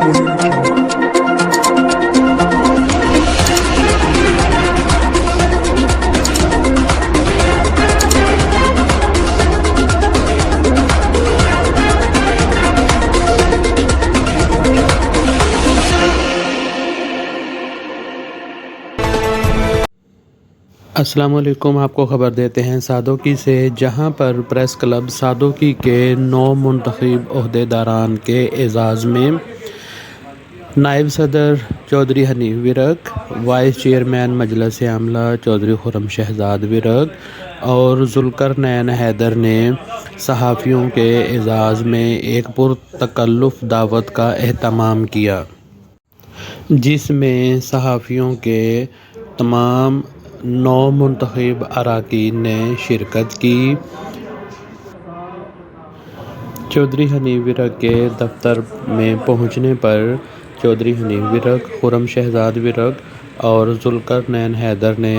السلام علیکم۔ آپ کو خبر دیتے ہیں سادوکی سے، جہاں پر پریس کلب سادوکی کے 9 منتخب عہدیداران کے اعزاز میں نائب صدر چودھری حنیف ورک، وائس چیئرمین مجلس عاملہ چودھری خرم شہزاد ورک اور ذوالقرنین حیدر نے صحافیوں کے اعزاز میں ایک پرتکلف دعوت کا اہتمام کیا، جس میں صحافیوں کے تمام 9 منتخب اراکین نے شرکت کی۔ چودھری حنیف ورک کے دفتر میں پہنچنے پر چودھری حنیف ورک، خرم شہزاد ورک اور ذوالقرنین حیدر نے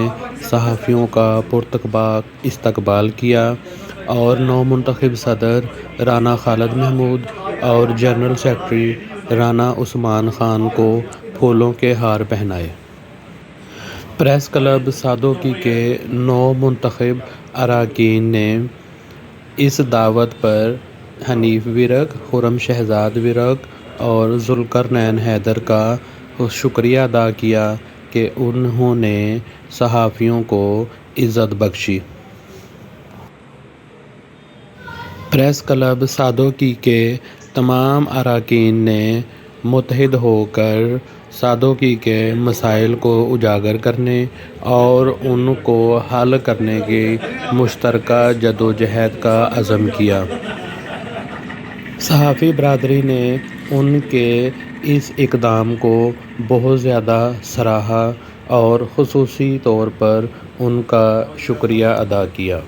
صحافیوں کا پرتپاک استقبال کیا اور نو منتخب صدر رانا خالد محمود اور جنرل سیکرٹری رانا عثمان خان کو پھولوں کے ہار پہنائے۔ پریس کلب سادوکی کے 9 منتخب اراکین نے اس دعوت پر حنیف ورک، خرم شہزاد ورک اور ذوالقرنین حیدر کا شکریہ ادا کیا کہ انہوں نے صحافیوں کو عزت بخشی۔ پریس کلب سادوکی کے تمام اراکین نے متحد ہو کر سادوکی کے مسائل کو اجاگر کرنے اور ان کو حل کرنے کی مشترکہ جدوجہد کا عزم کیا۔ صحافی برادری نے ان کے اس اقدام کو بہت زیادہ سراہا اور خصوصی طور پر ان کا شکریہ ادا کیا۔